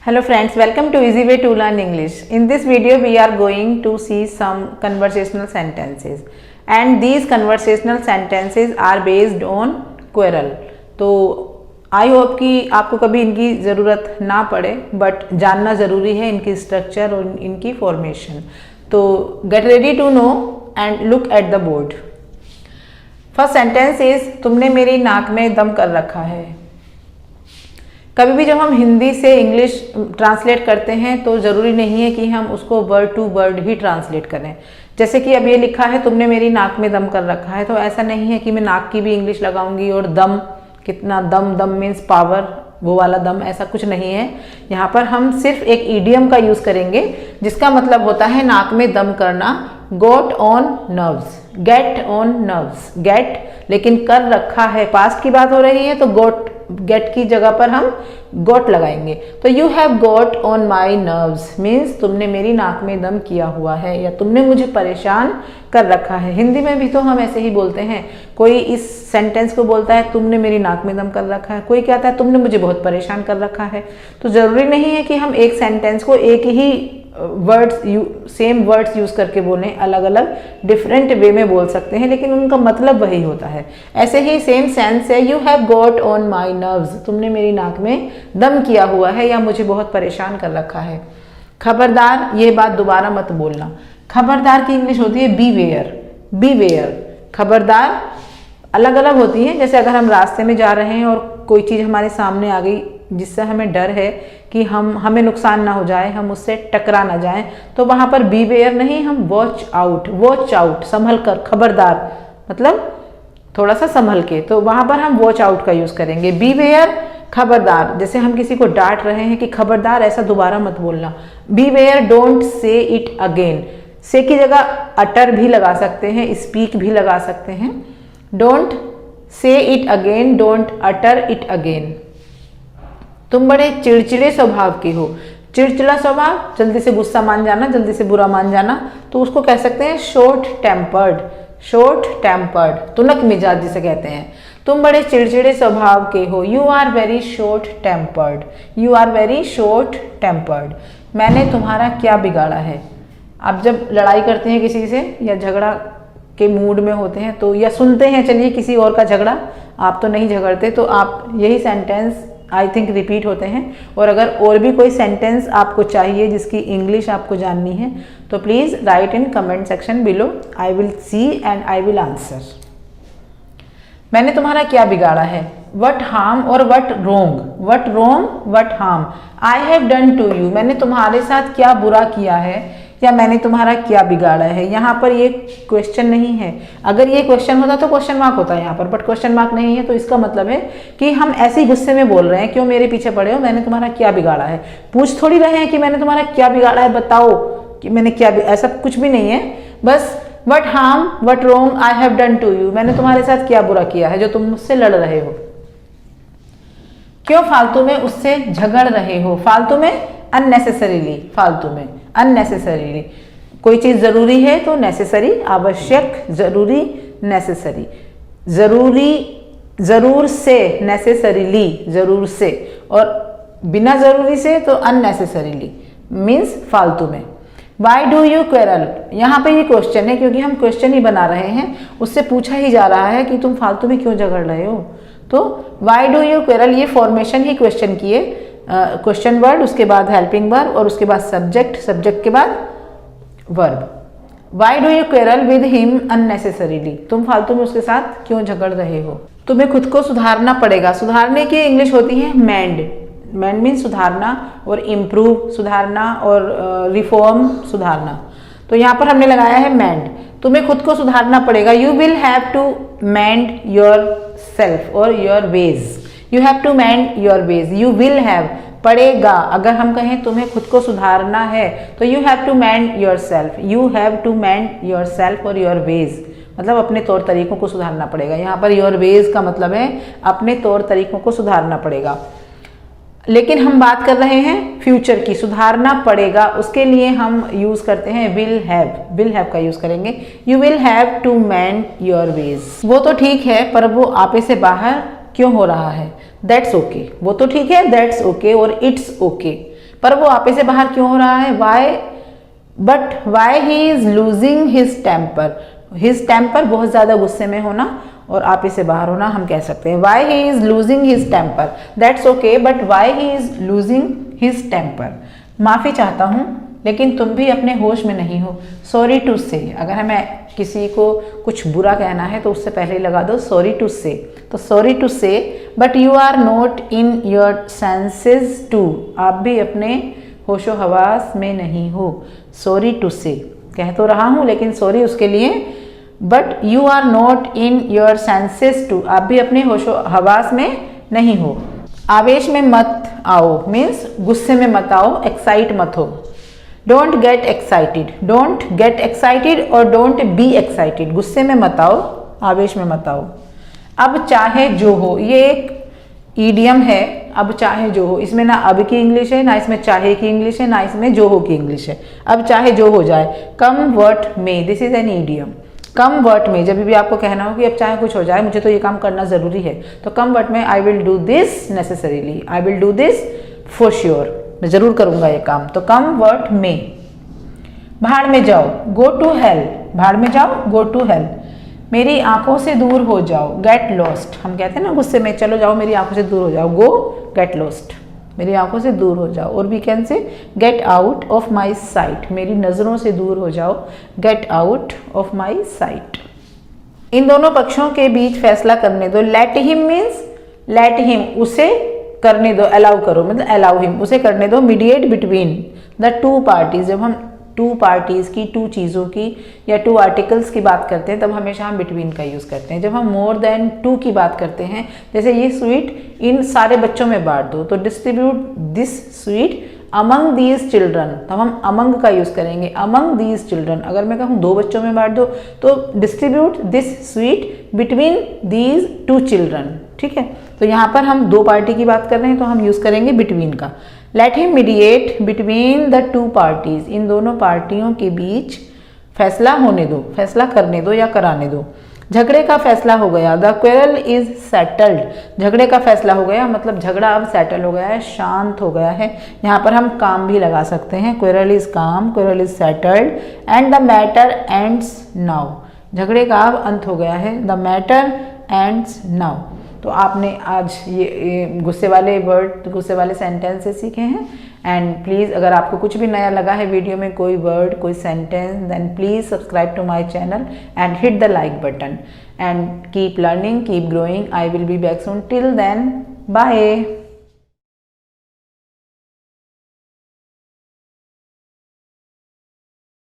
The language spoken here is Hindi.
Hello friends, welcome to Easy Way to Learn English. In this video we are going to see some conversational sentences and these conversational sentences are based on Querl. तो आई होप कि आपको कभी इनकी ज़रूरत ना पड़े बट जानना ज़रूरी है इनकी स्ट्रक्चर और इनकी फॉर्मेशन. तो get ready to know and look at the board. First sentence is तुमने मेरी नाक में दम कर रखा है. कभी भी जब हम हिंदी से इंग्लिश ट्रांसलेट करते हैं तो ज़रूरी नहीं है कि हम उसको वर्ड टू वर्ड ही ट्रांसलेट करें. जैसे कि अब ये लिखा है तुमने मेरी नाक में दम कर रखा है, तो ऐसा नहीं है कि मैं नाक की भी इंग्लिश लगाऊंगी और दम कितना दम मीन्स पावर, वो वाला दम, ऐसा कुछ नहीं है. यहाँ पर हम सिर्फ एक ईडियम का यूज़ करेंगे जिसका मतलब होता है नाक में दम करना. Got on nerves, get on nerves, get लेकिन कर रखा है, पास्ट की बात हो रही है तो गोट, गेट की जगह पर हम गोट लगाएंगे. तो you have got on my nerves means तुमने मेरी नाक में दम किया हुआ है या तुमने मुझे परेशान कर रखा है. हिंदी में भी तो हम ऐसे ही बोलते हैं. कोई इस सेंटेंस को बोलता है तुमने मेरी नाक में दम कर रखा है, कोई कहता है तुमने मुझे बहुत परेशान कर रखा है. तो ज़रूरी नहीं है कि हम एक सेंटेंस को एक ही वर्ड्स सेम वर्ड्स यूज करके बोलें, अलग अलग डिफरेंट वे में बोल सकते हैं लेकिन उनका मतलब वही होता है. ऐसे ही सेम सेंस है you have got on my nerves, तुमने मेरी नाक में दम किया हुआ है या मुझे बहुत परेशान कर रखा है. खबरदार, ये बात दोबारा मत बोलना. खबरदार की इंग्लिश होती है बीवेयर. बीवेयर, खबरदार अलग अलग होती है. जैसे अगर हम रास्ते में जा रहे हैं और कोई चीज़ हमारे सामने आ गई जिससे हमें डर है कि हमें नुकसान ना हो जाए, हम उससे टकरा ना जाएं, तो वहाँ पर बीवेयर नहीं, हम वॉच आउट. वॉच आउट, संभल कर, खबरदार मतलब थोड़ा सा संभल के, तो वहाँ पर हम वॉच आउट का यूज़ करेंगे. बीवेयर खबरदार, जैसे हम किसी को डांट रहे हैं कि खबरदार ऐसा दोबारा मत बोलना. Beware don't say it again, से की जगह अटर भी लगा सकते हैं, स्पीक भी लगा सकते हैं. Don't say it again, don't utter it again. तुम बड़े चिड़चिड़े स्वभाव के हो. चिड़चिड़ा स्वभाव, जल्दी से गुस्सा मान जाना, जल्दी से बुरा मान जाना, तो उसको कह सकते हैं शॉर्ट टेम्पर्ड. शॉर्ट टेम्पर्ड, तुनक मिजाज जिसे कहते हैं. तुम बड़े चिड़चिड़े स्वभाव के हो. You are very short tempered. You are very short tempered. मैंने तुम्हारा क्या बिगाड़ा है. आप जब लड़ाई करते हैं किसी से या झगड़ा के मूड में होते हैं तो, या सुनते हैं चलिए किसी और का झगड़ा, आप तो नहीं झगड़ते, तो आप यही सेंटेंस आई थिंक रिपीट होते हैं. और अगर और भी कोई सेंटेंस आपको चाहिए जिसकी इंग्लिश आपको जाननी है तो please write in comment section below. I will see and I will answer. मैंने तुम्हारा क्या बिगाड़ा है. वट हार्म और what wrong. What wrong, what harm. I have done to you, मैंने तुम्हारे साथ क्या बुरा किया है या मैंने तुम्हारा क्या बिगाड़ा है. यहाँ पर ये क्वेश्चन नहीं है. अगर ये क्वेश्चन होता तो क्वेश्चन मार्क होता है यहाँ पर, बट क्वेश्चन मार्क नहीं है, तो इसका मतलब है कि हम ऐसे ही गुस्से में बोल रहे हैं, क्यों मेरे पीछे पड़े हो, मैंने तुम्हारा क्या बिगाड़ा है. पूछ थोड़ी रहे हैं कि मैंने तुम्हारा क्या बिगाड़ा है, बताओ कि मैंने क्या, ऐसा कुछ भी नहीं है. बस what harm, what wrong I have done to you, मैंने तुम्हारे साथ क्या बुरा किया है जो तुम मुझसे लड़ रहे हो. क्यों फालतू में उससे झगड़ रहे हो. फालतू में अननेसेसरीली, फालतू में अननेसेसरीली. कोई चीज़ ज़रूरी है तो नेसेसरी, आवश्यक, ज़रूरी, नेसेसरी. ज़रूरी, ज़रूर से, नेसेसरीली, ज़रूर से, और बिना ज़रूरी से तो अननेसेसरीली मीन्स फालतू में. वाई डू यू क्वेरल, यहाँ पे ये क्वेश्चन है क्योंकि हम क्वेश्चन ही बना रहे हैं, उससे पूछा ही जा रहा है कि तुम फालतू में क्यों झगड़ रहे हो. तो वाई डू यू क्वेरल, ये फॉर्मेशन ही क्वेश्चन की है. क्वेश्चन वर्ड, उसके बाद हेल्पिंग वर्ब और उसके बाद सब्जेक्ट, सब्जेक्ट के बाद verb. Why do you quarrel with him unnecessarily, तुम फालतू में उसके साथ क्यों झगड़ रहे हो. तुम्हें खुद को सुधारना पड़ेगा. सुधारने की इंग्लिश होती है मेंड. मेंड मीन्स सुधारना, और इम्प्रूव सुधारना, और रिफॉर्म सुधारना. तो यहाँ पर हमने लगाया है मेंड. तुम्हें खुद को सुधारना पड़ेगा. You will have to mend yourself और your ways. You have to mend your ways. You will have, पड़ेगा. अगर हम कहें तुम्हें खुद को सुधारना है तो you have to mend yourself. You have to mend yourself और योर वेज, मतलब अपने तौर तरीकों को सुधारना पड़ेगा. यहाँ पर योर वेज का मतलब है अपने तौर तरीकों को सुधारना पड़ेगा. लेकिन हम बात कर रहे हैं फ्यूचर की. सुधारना पड़ेगा, उसके लिए हम यूज करते हैं विल हैव. विल हैव का यूज करेंगे. You will have to mend your ways. वो तो ठीक है पर वो आपे से बाहर क्यों हो रहा है. दैट्स ओके, वो तो ठीक है, दैट्स ओके और इट्स ओके. पर वो आपे से बाहर क्यों हो रहा है? Why he is losing his temper. His temper बहुत ज्यादा गुस्से में होना और आपे से बाहर होना हम कह सकते हैं। Why he is losing his temper, that's okay, but why he is losing his temper. माफी चाहता हूं लेकिन तुम भी अपने होश में नहीं हो। सॉरी टू से, अगर हमें किसी को कुछ बुरा कहना है तो उससे पहले ही लगा दो सॉरी टू से। तो sorry to say, but you are not in your senses too, आप भी अपने होशो हवास में नहीं हो। सॉरी टू से, कह तो रहा हूं लेकिन सॉरी उसके लिए, but you are not in your senses too, आप भी अपने होशो हवास में नहीं हो। आवेश में मत आओ मीन्स गुस्से में मत आओ, एक्साइट मत हो। Don't get excited, don't get excited और डोंट बी एक्साइटेड, गुस्से में मत आओ, आवेश में मत आओ। अब चाहे जो हो, ये एक ईडियम है, अब चाहे जो हो। इसमें ना अब की इंग्लिश है, ना इसमें चाहे की इंग्लिश है, ना इसमें जो हो की इंग्लिश है। अब चाहे जो हो जाए, कम वर्ट में, दिस इज एन ईडियम। कम वर्ट में, जब भी आपको कहना हो कि अब चाहे कुछ हो जाए मुझे तो ये काम करना जरूरी है, तो कम वर्ट में I will do this necessarily, I will do this for sure, मैं जरूर करूंगा ये काम। तो कम वर्ट में। भाड़ में जाओ, गो टू हेल, भाड़ में जाओ, गो टू हेल। मेरी आंखों से दूर हो जाओ, गेट लॉस्ट, हम कहते हैं ना गुस्से में, चलो जाओ मेरी आंखों से दूर हो जाओ, गो गेट लॉस्ट, मेरी आंखों से दूर हो जाओ। और we can say get out of my sight, मेरी नजरों से दूर हो जाओ, get out of my sight. इन दोनों पक्षों के बीच फैसला करने दो। Let him means let him, उसे करने दो, अलाउ करो मतलब अलाउ हिम, उसे करने दो। Mediate between the two parties, जब हम टू पार्टीज की, टू चीज़ों की या टू आर्टिकल्स की बात करते हैं तब हमेशा हम बिटवीन का यूज़ करते हैं। जब हम मोर देन टू की बात करते हैं, जैसे ये स्वीट इन सारे बच्चों में बांट दो, तो distribute this sweet among these children, तब हम अमंग का यूज़ करेंगे, अमंग दीज चिल्ड्रन। अगर मैं कहूँ दो बच्चों में बांट दो तो distribute this sweet between these two children, ठीक है। तो यहाँ पर हम दो पार्टी की बात कर रहे हैं तो हम यूज़ करेंगे बिटवीन का। Let him mediate between the two parties, इन दोनों पार्टियों के बीच फैसला होने दो, फैसला करने दो या कराने दो। झगड़े का फैसला हो गया, द क्वेरल इज सेटल्ड, झगड़े का फैसला हो गया मतलब झगड़ा अब सेटल हो गया है, शांत हो गया है। यहाँ पर हम काम भी लगा सकते हैं, क्वेरल इज काम, quarrel is settled and the matter ends now, झगड़े का अब अंत हो गया है, द मैटर एंड्स नाउ। तो आपने आज ये गुस्से वाले वर्ड, गुस्से वाले सेंटेंसेस सीखे हैं। एंड प्लीज़ अगर आपको कुछ भी नया लगा है वीडियो में, कोई वर्ड, कोई sentence, then please subscribe to my channel and hit the like button and keep learning, keep growing. I will be back soon, till then bye.